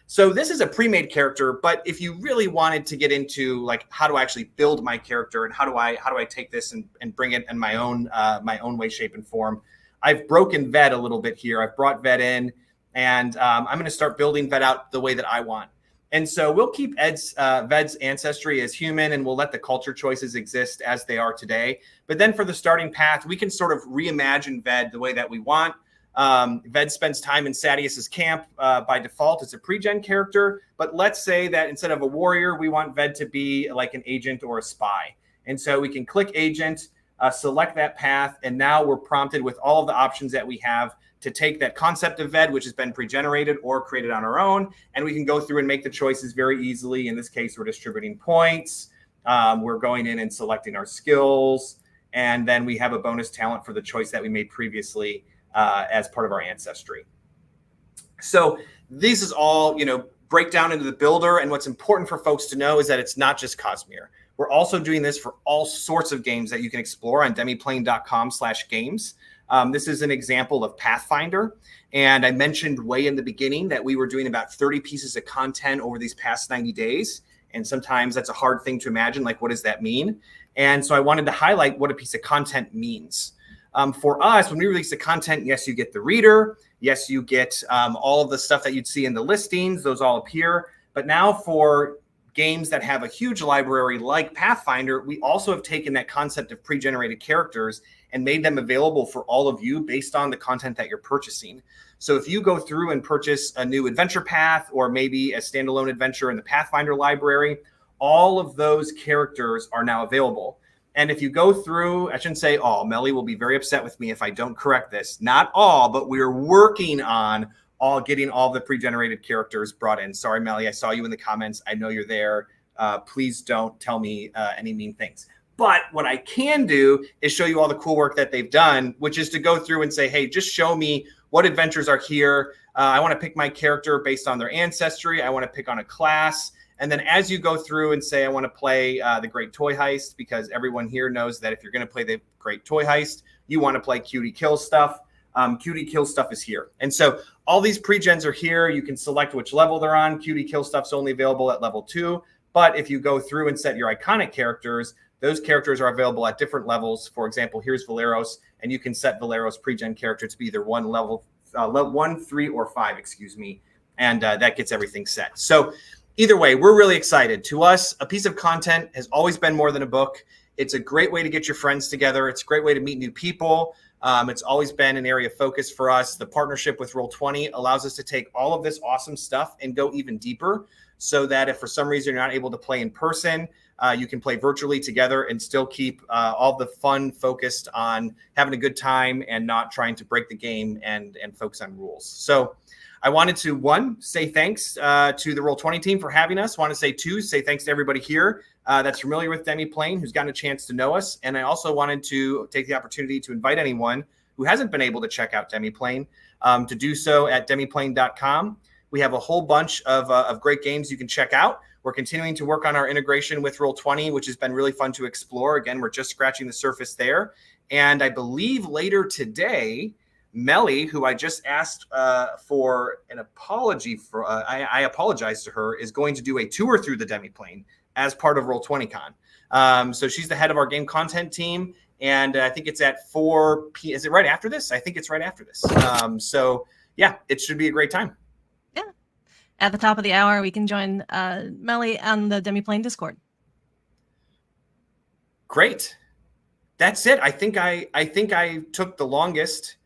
Speaker 5: So this is a pre-made character, but if you really wanted to get into how do I actually build my character and how do I take this and bring it in my own way, shape, and form, I've broken Ved a little bit here. I've brought Ved in, and I'm going to start building Ved out the way that I want. And so we'll keep Ved's ancestry as human, and we'll let the culture choices exist as they are today. But then for the starting path, we can sort of reimagine Ved the way that we want. Ved spends time in Sadius's camp. By default, it's a pre-gen character. But let's say that instead of a warrior, we want Ved to be like an agent or a spy. And so we can click agent, select that path, and now we're prompted with all of the options that we have to take that concept of Ved, which has been pre-generated or created on our own, and we can go through and make the choices very easily. In this case, we're distributing points. We're going in and selecting our skills, and then we have a bonus talent for the choice that we made previously as part of our ancestry. So this is all, break down into the builder, and what's important for folks to know is that it's not just Cosmere. We're also doing this for all sorts of games that you can explore on demiplane.com/games. This is an example of Pathfinder. And I mentioned way in the beginning that we were doing about 30 pieces of content over these past 90 days. And sometimes that's a hard thing to imagine. What does that mean? And so I wanted to highlight what a piece of content means. For us, when we release the content, yes, you get the reader. Yes, you get all of the stuff that you'd see in the listings. Those all appear. But now for games that have a huge library like Pathfinder, we also have taken that concept of pre-generated characters and made them available for all of you based on the content that you're purchasing. So if you go through and purchase a new adventure path or maybe a standalone adventure in the Pathfinder library, all of those characters are now available. And if you go through, I shouldn't say all, Melly will be very upset with me if I don't correct this. Not all, but we're working on getting all the pre-generated characters brought in. Sorry, Melly, I saw you in the comments. I know you're there. Please don't tell me any mean things. But what I can do is show you all the cool work that they've done, which is to go through and say, hey, just show me what adventures are here. I want to pick my character based on their ancestry. I want to pick on a class. And then as you go through and say, I want to play the Great Toy Heist, because everyone here knows that if you're going to play the Great Toy Heist, you want to play Cutie Kill Stuff. Cutie Kill Stuff is here. And so all these pre-gens are here. You can select which level they're on. Cutie Kill Stuff's only available at level 2. But if you go through and set your iconic characters, those characters are available at different levels. For example, here's Valeros, and you can set Valeros pre-gen character to be either 1, 3, or 5, excuse me. And that gets everything set. So either way, we're really excited. To us, a piece of content has always been more than a book. It's a great way to get your friends together. It's a great way to meet new people. It's always been an area of focus for us. The partnership with Roll20 allows us to take all of this awesome stuff and go even deeper, so that if for some reason you're not able to play in person, you can play virtually together and still keep all the fun focused on having a good time and not trying to break the game and focus on rules. So I wanted to, 1, say thanks to the Roll20 team for having us. I want to say 2, say thanks to everybody here that's familiar with Demiplane, who's gotten a chance to know us. And I also wanted to take the opportunity to invite anyone who hasn't been able to check out Demiplane to do so at demiplane.com. We have a whole bunch of great games you can check out. We're continuing to work on our integration with Roll20, which has been really fun to explore. Again, we're just scratching the surface there. And I believe later today, Melly, who I just asked for an apology for, I apologize to her, is going to do a tour through the Demiplane as part of Roll20Con. So she's the head of our game content team. And I think it's at 4 p.m. Is it right after this? I think it's right after this. So yeah, it should be a great time.
Speaker 1: At the top of the hour, we can join Melly on the Demiplane Discord.
Speaker 5: Great. That's it. I think I took the longest,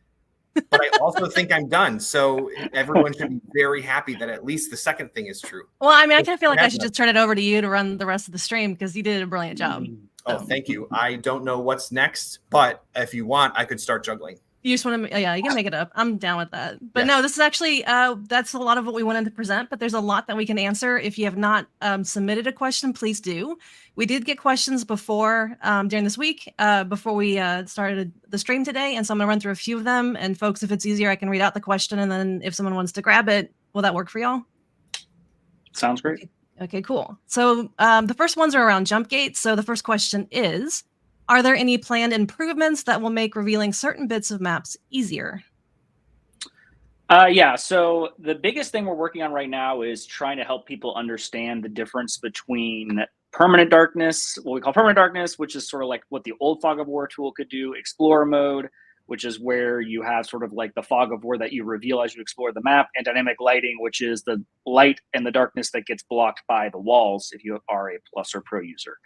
Speaker 5: but I also think I'm done. So everyone should be very happy that at least the second thing is true.
Speaker 1: Well, I mean, I kind of feel like I should just turn it over to you to run the rest of the stream, because you did a brilliant job.
Speaker 5: Oh, thank you. I don't know what's next, but if you want, I could start juggling.
Speaker 1: You just want to, yeah, you can make it up. I'm down with that. But no, this is actually, that's a lot of what we wanted to present, but there's a lot that we can answer. If you have not submitted a question, please do. We did get questions before, during this week, before we started the stream today. And so I'm gonna run through a few of them. And folks, if it's easier, I can read out the question. And then if someone wants to grab it, will that work for y'all?
Speaker 2: Sounds great.
Speaker 1: Okay, cool. So the first ones are around jump gates. So the first question is, are there any planned improvements that will make revealing certain bits of maps easier?
Speaker 2: Yeah, so the biggest thing we're working on right now is trying to help people understand the difference between permanent darkness, what we call permanent darkness, which is sort of like what the old Fog of War tool could do, Explorer mode, which is where you have sort of like the fog of war that you reveal as you explore the map, and dynamic lighting, which is the light and the darkness that gets blocked by the walls if you are a Plus or Pro user.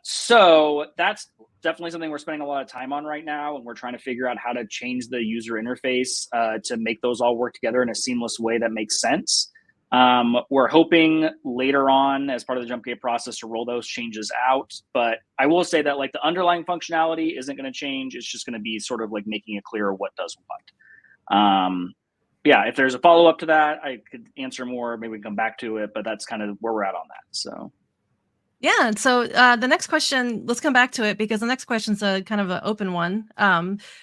Speaker 2: So that's definitely something we're spending a lot of time on right now, and we're trying to figure out how to change the user interface to make those all work together in a seamless way that makes sense. We're hoping later on, as part of the jump gate process, to roll those changes out. But I will say that like the underlying functionality isn't going to change. It's just going to be sort of like making it clear what does what. Yeah, if there's a follow up to that, I could answer more. Maybe we can come back to it, but that's kind of where we're at on that. So.
Speaker 1: Yeah, so the next question, let's come back to it, because the next question is a kind of an open one.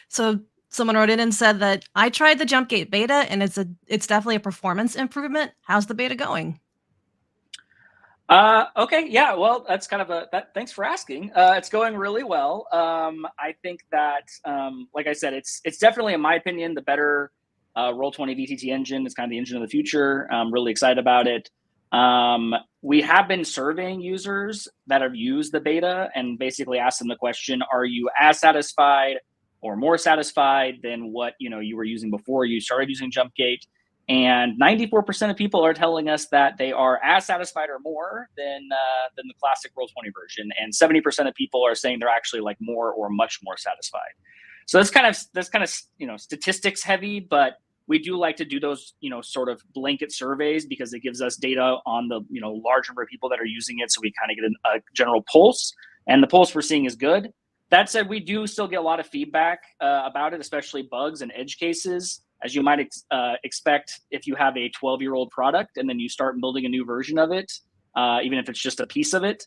Speaker 1: So someone wrote in and said that I tried the jump gate beta and it's definitely a performance improvement. How's the beta going?
Speaker 2: Okay, yeah, well, that's kind of thanks for asking. It's going really well. I think that, like I said, it's definitely, in my opinion, the better Roll20 VTT engine. It's kind of the engine of the future. I'm really excited about it. We have been surveying users that have used the beta and basically asked them the question, are you as satisfied or more satisfied than what you were using before you started using JumpGate. And 94% of people are telling us that they are as satisfied or more than the classic Roll20 version, and 70% of people are saying they're actually like more or much more satisfied. So that's kind of statistics heavy, but we do like to do those sort of blanket surveys because it gives us data on the large number of people that are using it, so we kind of get a general pulse, and the pulse we're seeing is good. That said, we do still get a lot of feedback about it, especially bugs and edge cases. As you might expect, if you have a 12-year-old product and then you start building a new version of it, even if it's just a piece of it,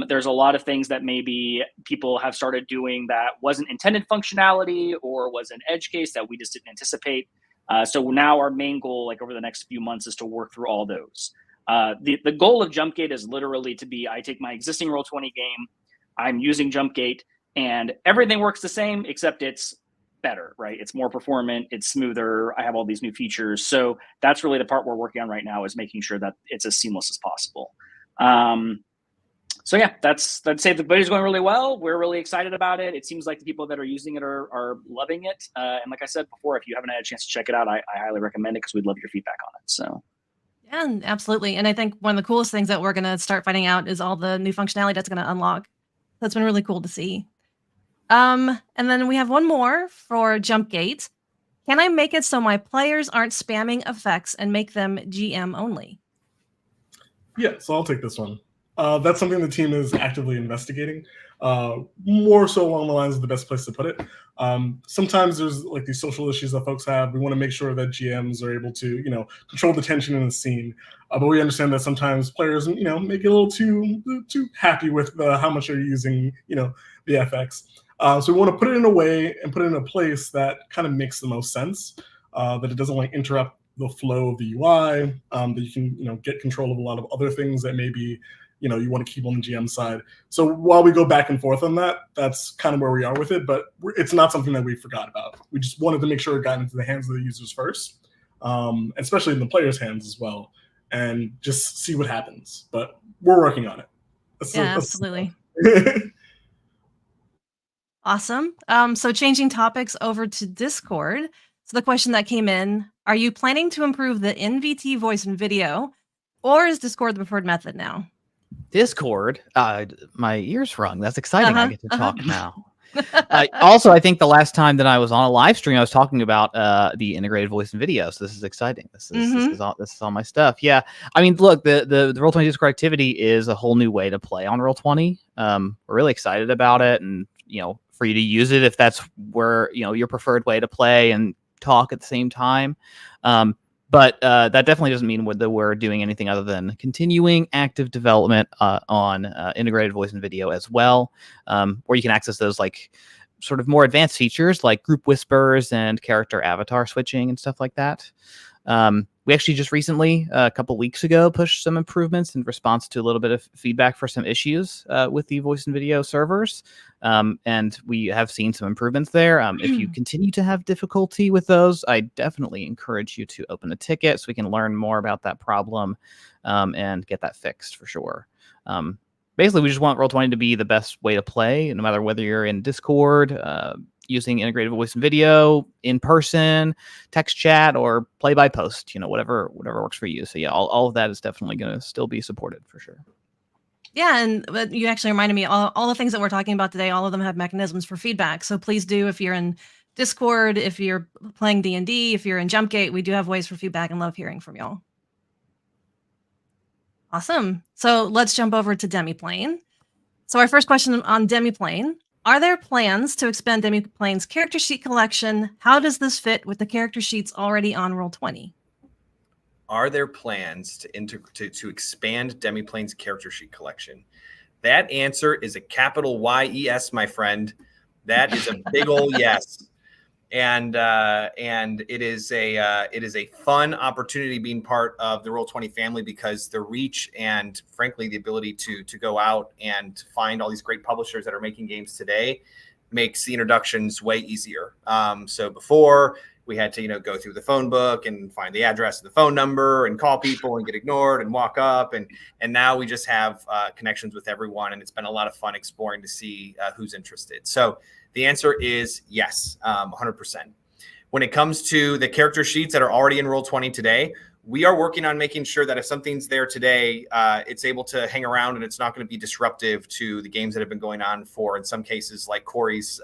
Speaker 2: there's a lot of things that maybe people have started doing that wasn't intended functionality or was an edge case that we just didn't anticipate. So now our main goal, like over the next few months, is to work through all those. The goal of JumpGate is literally to be, I take my existing Roll20 game, I'm using JumpGate, and everything works the same except it's better, right? It's more performant, it's smoother, I have all these new features. So that's really the part we're working on right now, is making sure that it's as seamless as possible. So yeah, I'd say the beta's going really well. We're really excited about it. It seems like the people that are using it are loving it. And like I said before, if you haven't had a chance to check it out, I highly recommend it because we'd love your feedback on it. So
Speaker 1: yeah, absolutely. And I think one of the coolest things that we're going to start finding out is all the new functionality that's going to unlock. That's been really cool to see. And then we have one more for JumpGate. Can I make it so my players aren't spamming effects and make them GM only?
Speaker 3: Yeah, so I'll take this one. That's something the team is actively investigating. More so along the lines of the best place to put it. Sometimes there's like these social issues that folks have. We want to make sure that GMs are able to, control the tension in the scene. But we understand that sometimes players, make it a little too happy with how much they're using, the FX. So we want to put it in a way and put it in a place that kind of makes the most sense, that it doesn't like interrupt the flow of the UI, that you can, get control of a lot of other things that maybe, you want to keep on the GM side. So while we go back and forth on that, that's kind of where we are with it, but it's not something that we forgot about. We just wanted to make sure it got into the hands of the users first, especially in the players' hands as well, and just see what happens. But we're working on it.
Speaker 1: Absolutely. Awesome. So changing topics over to Discord. So the question that came in, are you planning to improve the NVT voice and video, or is Discord the preferred method now?
Speaker 4: Discord, my ears rung. That's exciting. I get to talk now. Also, I think the last time that I was on a live stream, I was talking about the integrated voice and video. So this is exciting. This is all my stuff. Yeah, I mean, look, the Roll20 Discord activity is a whole new way to play on Roll20. We're really excited about it, and for you to use it if that's where your preferred way to play and talk at the same time. But that definitely doesn't mean that we're doing anything other than continuing active development on integrated voice and video as well, where you can access those like sort of more advanced features like group whispers and character avatar switching and stuff like that. We actually just recently, a couple weeks ago, pushed some improvements in response to a little bit of feedback for some issues with the voice and video servers. And we have seen some improvements there. If you continue to have difficulty with those, I definitely encourage you to open a ticket so we can learn more about that problem and get that fixed for sure. Basically, we just want Roll20 to be the best way to play, no matter whether you're in Discord, using integrated voice and video, in person, text chat, or play by post, whatever works for you. So yeah, all of that is definitely going to still be supported for sure.
Speaker 1: Yeah, and you actually reminded me, all the things that we're talking about today, all of them have mechanisms for feedback. So please do, if you're in Discord, if you're playing D&D, if you're in JumpGate, we do have ways for feedback and love hearing from y'all. Awesome. So let's jump over to Demiplane. So our first question on Demiplane. Are there plans to expand Demiplane's character sheet collection? How does this fit with the character sheets already on Roll20?
Speaker 5: Are there plans to expand Demiplane's character sheet collection? That answer is a capital YES, my friend. That is a big old yes. And it is a fun opportunity being part of the Roll20 family, because the reach and frankly the ability to go out and find all these great publishers that are making games today makes the introductions way easier. So before we had to go through the phone book and find the address and the phone number and call people and get ignored and walk up, and now we just have connections with everyone, and it's been a lot of fun exploring to see who's interested. So The answer is yes, 100%. When it comes to the character sheets that are already in Roll20 today, we are working on making sure that if something's there today, it's able to hang around and it's not going to be disruptive to the games that have been going on for, in some cases, like Corey's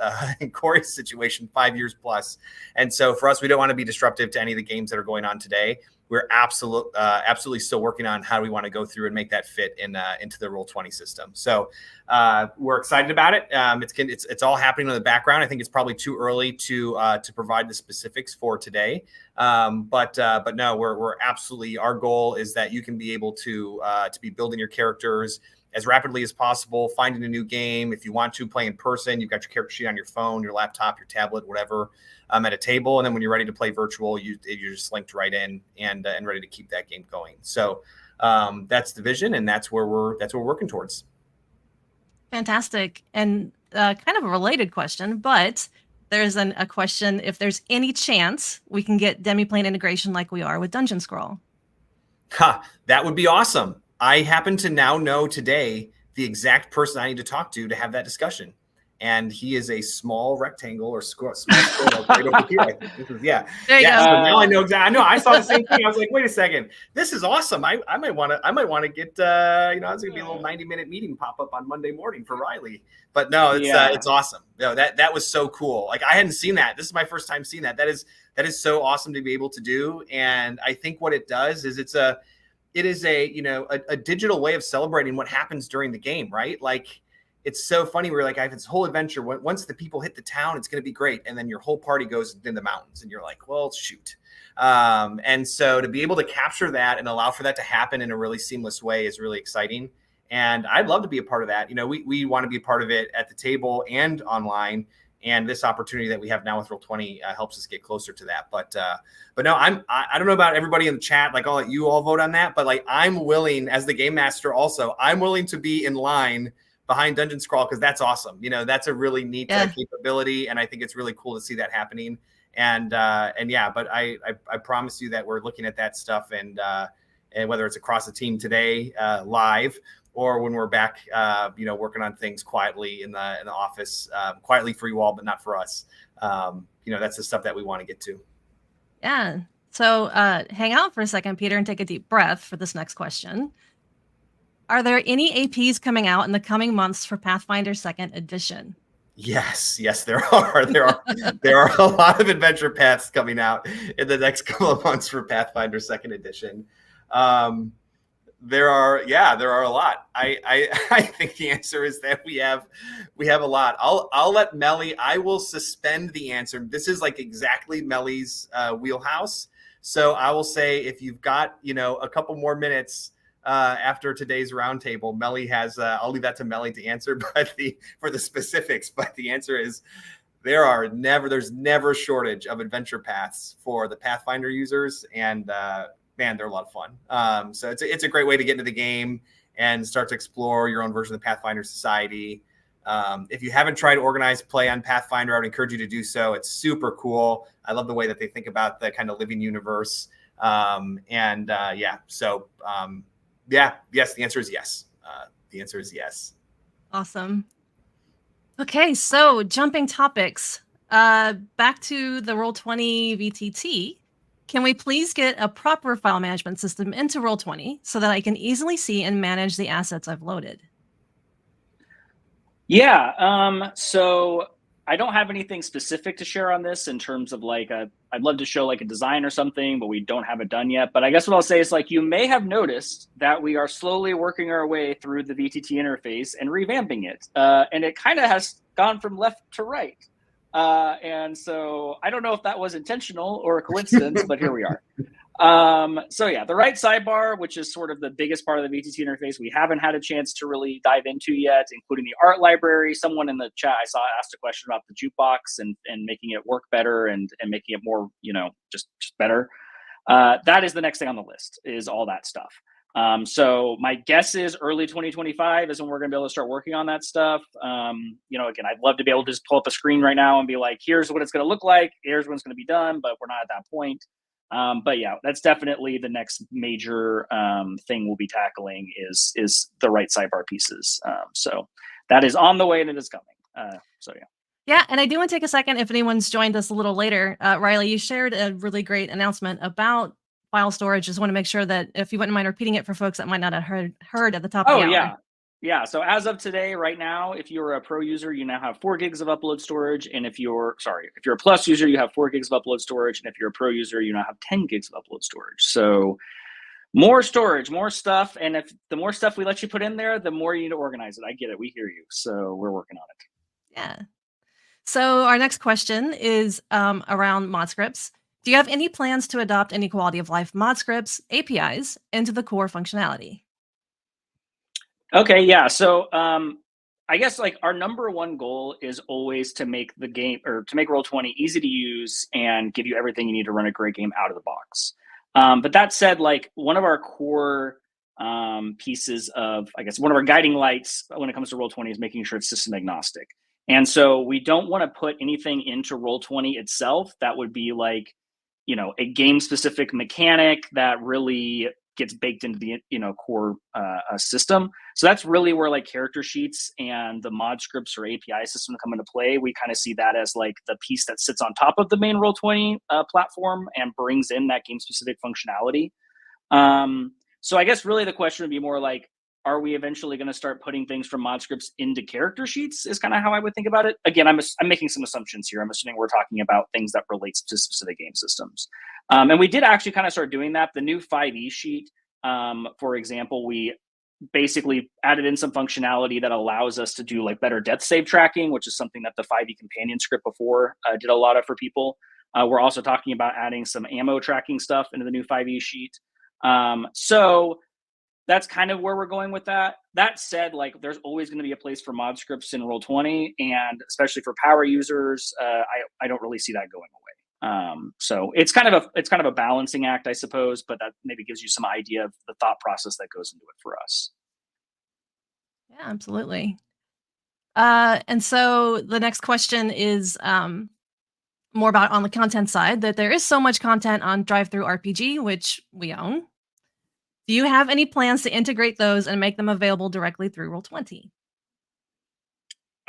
Speaker 5: situation, 5 years plus. And so for us, we don't want to be disruptive to any of the games that are going on today. We're absolutely still working on how we want to go through and make that fit into the Roll20 system. So we're excited about it. It's all happening in the background. I think it's probably too early to provide the specifics for today. But no, we're absolutely, our goal is that you can be able to be building your characters as rapidly as possible, finding a new game. If you want to play in person, you've got your character sheet on your phone, your laptop, your tablet, whatever, at a table. And then when you're ready to play virtual, you're just linked right in and ready to keep that game going. So that's the vision, and that's where we're working towards.
Speaker 1: Fantastic. And kind of a related question, but there's a question if there's any chance we can get Demiplane integration like we are with Dungeon Scroll.
Speaker 5: That would be awesome. I happen to now know today the exact person I need to talk to have that discussion. And he is a small rectangle or small square right over here. I think this is, yeah.
Speaker 1: There you go.
Speaker 5: So now I know exactly. I know. I saw the same thing. I was like, wait a second, this is awesome. I might want to get it's gonna be a little 90-minute meeting pop up on Monday morning for Riley. But no, it's awesome. No, that was so cool. Like, I hadn't seen that. This is my first time seeing that. That is so awesome to be able to do. And I think what it does is it is a digital way of celebrating what happens during the game, right? Like, it's so funny. We're like, I have this whole adventure. Once the people hit the town, it's going to be great. And then your whole party goes in the mountains and you're like, well, shoot. And so to be able to capture that and allow for that to happen in a really seamless way is really exciting. And I'd love to be a part of that. We want to be a part of it at the table and online. And this opportunity that we have now with Roll20 helps us get closer to that. But no, I don't know about everybody in the chat. Like, I'll let you all vote on that. But like, I'm willing, as the game master also, I'm willing to be in line behind Dungeon Scroll, because that's awesome. That's a really neat capability, and I think it's really cool to see that happening. And yeah, but I promise you that we're looking at that stuff, and whether it's across the team today, live, or when we're back, working on things quietly in the office, quietly for you all, but not for us. That's the stuff that we want to get to.
Speaker 1: Yeah. So hang out for a second, Peter, and take a deep breath for this next question. Are there any APs coming out in the coming months for Pathfinder 2nd Edition?
Speaker 5: Yes, there are. There are a lot of adventure paths coming out in the next couple of months for Pathfinder 2nd Edition. There are a lot. I think the answer is that we have a lot. I'll let Melly. I will suspend the answer. This is like exactly Melly's wheelhouse. So I will say, if you've got a couple more minutes after today's roundtable, Melly has. I'll leave that to Melly to answer, for the specifics. But the answer is there's never a shortage of adventure paths for the Pathfinder users, and man, they're a lot of fun. So it's a great way to get into the game and start to explore your own version of the Pathfinder Society. If you haven't tried organized play on Pathfinder, I would encourage you to do so. It's super cool. I love the way that they think about the kind of living universe. Yes, the answer is yes. The answer is yes.
Speaker 1: Awesome. Okay, so jumping topics. Back to the Roll20 VTT. Can we please get a proper file management system into Roll20 so that I can easily see and manage the assets I've loaded?
Speaker 2: Yeah, so I don't have anything specific to share on this in terms of like, I'd love to show like a design or something, but we don't have it done yet. But I guess what I'll say is, like, you may have noticed that we are slowly working our way through the VTT interface and revamping it. And it kind of has gone from left to right. And so I don't know if that was intentional or a coincidence, but here we are. So yeah, the right sidebar, which is sort of the biggest part of the VTT interface, we haven't had a chance to really dive into yet, including the art library. Someone in the chat I saw asked a question about the jukebox and making it work better and making it more, just better. That is the next thing on the list, is all that stuff. So my guess is early 2025 is when we're going to be able to start working on that stuff. Again, I'd love to be able to just pull up a screen right now and be like, here's what it's going to look like. Here's when it's going to be done, but we're not at that point. But yeah, that's definitely the next major thing we'll be tackling is the right sidebar pieces. So that is on the way and it is coming. So yeah.
Speaker 1: Yeah, and I do want to take a second if anyone's joined us a little later. Riley, you shared a really great announcement about file storage. Just want to make sure that if you wouldn't mind repeating it for folks that might not have heard at the top of the hour.
Speaker 2: Yeah. So as of today, right now, if you're a pro user, you now have 4 gigs of upload storage. And if you're a plus user, you have 4 gigs of upload storage. And if you're a pro user, you now have 10 gigs of upload storage. So more storage, more stuff. And if the more stuff we let you put in there, the more you need to organize it. I get it. We hear you. So we're working on it.
Speaker 1: Yeah. So our next question is around mod scripts. Do you have any plans to adopt any quality of life mod scripts, APIs, into the core functionality?
Speaker 2: Okay, yeah. So I guess like our number one goal is always to make the game or to make Roll20 easy to use and give you everything you need to run a great game out of the box. But that said, like one of our core pieces of, I guess, one of our guiding lights when it comes to Roll20 is making sure it's system agnostic. And so we don't want to put anything into Roll20 itself that would be like, you know, a game specific mechanic that really gets baked into the, you know, core system. So that's really where like character sheets and the mod scripts or API system come into play. We kind of see that as like the piece that sits on top of the main Roll20 platform and brings in that game specific functionality. So I guess really the question would be more like, are we eventually going to start putting things from mod scripts into character sheets is kind of how I would think about it. Again, I'm making some assumptions here. I'm assuming we're talking about things that relates to specific game systems. And we did actually kind of start doing that. The new 5e sheet, for example, we basically added in some functionality that allows us to do like better death save tracking, which is something that the 5e companion script before did a lot of for people. We're also talking about adding some ammo tracking stuff into the new 5e sheet. So that's kind of where we're going with that. That said, like there's always going to be a place for mod scripts in Roll20, and especially for power users, I don't really see that going away. So it's kind of a balancing act, I suppose, but that maybe gives you some idea of the thought process that goes into it for us.
Speaker 1: Yeah, absolutely. And so the next question is more about on the content side, that there is so much content on Drive-Thru RPG, which we own. Do you have any plans to integrate those and make them available directly through Roll20?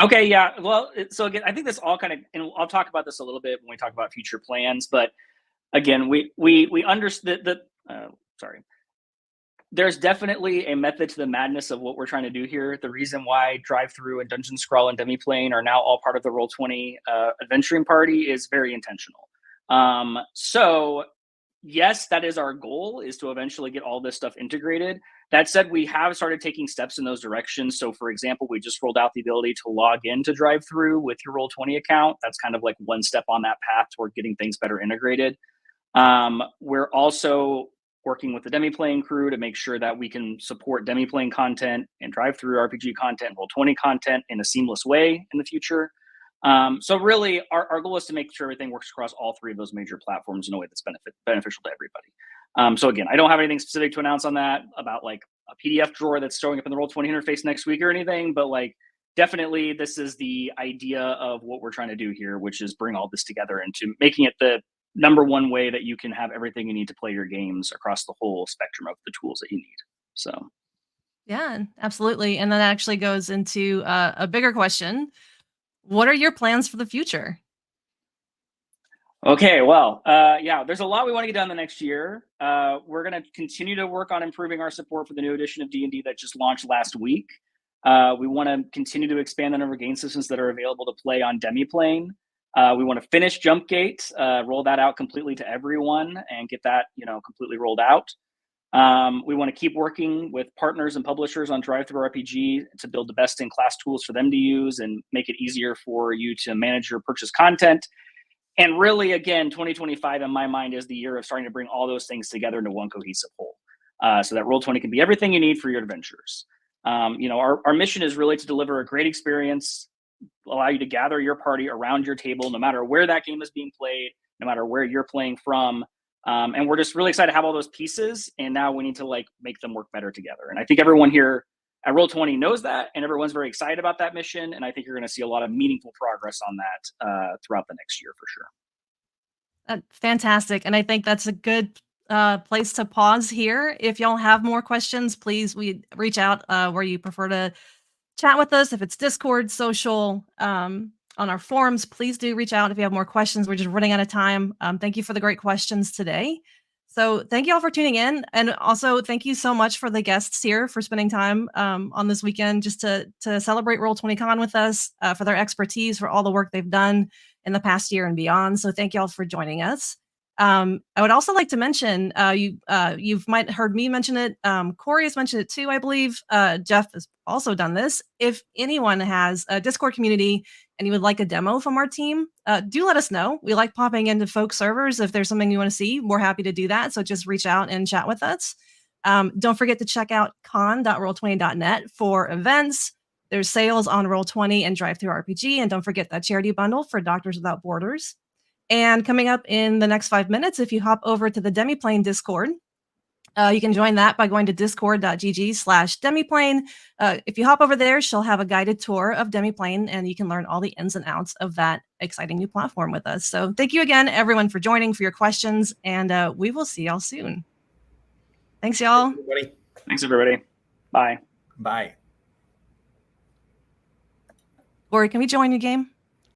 Speaker 2: Okay, yeah. Well, so again, I think this all kind of, and I'll talk about this a little bit when we talk about future plans. But again, we understood that. Sorry. There's definitely a method to the madness of what we're trying to do here. The reason why Drive-Thru and Dungeon Scrawl and Demiplane are now all part of the Roll20 adventuring party is very intentional. So yes, that is our goal, is to eventually get all this stuff integrated. That said, we have started taking steps in those directions. So for example, we just rolled out the ability to log into Drive-Thru with your Roll20 account. That's kind of like one step on that path toward getting things better integrated. We're also working with the Demiplane crew to make sure that we can support Demiplane content and Drive-Thru RPG content, Roll20 content in a seamless way in the future. So really, our goal is to make sure everything works across all 3 of those major platforms in a way that's beneficial to everybody. So again, I don't have anything specific to announce on that about like a PDF drawer that's showing up in the Roll20 interface next week or anything, but like definitely this is the idea of what we're trying to do here, which is bring all this together into making it the number one way that you can have everything you need to play your games across the whole spectrum of the tools that you need. So.
Speaker 1: Yeah, absolutely. And that actually goes into a bigger question. What are your plans for the future?
Speaker 2: Okay, well, yeah, there's a lot we want to get done the next year. We're going to continue to work on improving our support for the new edition of D&D that just launched last week. We want to continue to expand the number of game systems that are available to play on Demiplane. We want to finish Jumpgate, roll that out completely to everyone, and get that, you know, completely rolled out. We want to keep working with partners and publishers on Drive-Thru RPG to build the best-in-class tools for them to use and make it easier for you to manage your purchase content. And really, again, 2025 in my mind is the year of starting to bring all those things together into one cohesive whole, so that Roll20 can be everything you need for your adventures. You know, our mission is really to deliver a great experience, allow you to gather your party around your table, no matter where that game is being played, no matter where you're playing from. And we're just really excited to have all those pieces. And now we need to like make them work better together. And I think everyone here at Roll20 knows that, and everyone's very excited about that mission. And I think you're going to see a lot of meaningful progress on that throughout the next year for sure.
Speaker 1: Fantastic. And I think that's a good place to pause here. If y'all have more questions, please reach out where you prefer to chat with us. If it's Discord, social, on our forums. Please do reach out if you have more questions. We're just running out of time. Thank you for the great questions today. So thank you all for tuning in. And also thank you so much for the guests here for spending time on this weekend just to celebrate Roll20 Con with us, for their expertise, for all the work they've done in the past year and beyond. So thank you all for joining us. I would also like to mention, you've might heard me mention it. Corey has mentioned it too, I believe. Jeff has also done this. If anyone has a Discord community and you would like a demo from our team, do let us know. We like popping into folks' servers. If there's something you want to see, we're happy to do that. So just reach out and chat with us. Don't forget to check out con.roll20.net for events. There's sales on Roll20 and Drive-Thru RPG. And don't forget that charity bundle for Doctors Without Borders. And coming up in the next 5 minutes, if you hop over to the Demiplane Discord, you can join that by going to discord.gg/Demiplane. If you hop over there, she'll have a guided tour of Demiplane, and you can learn all the ins and outs of that exciting new platform with us. So thank you again, everyone, for joining, for your questions, and we will see y'all soon. Thanks, y'all.
Speaker 2: Thanks, everybody. Bye.
Speaker 5: Bye.
Speaker 1: Corey, can we join your game?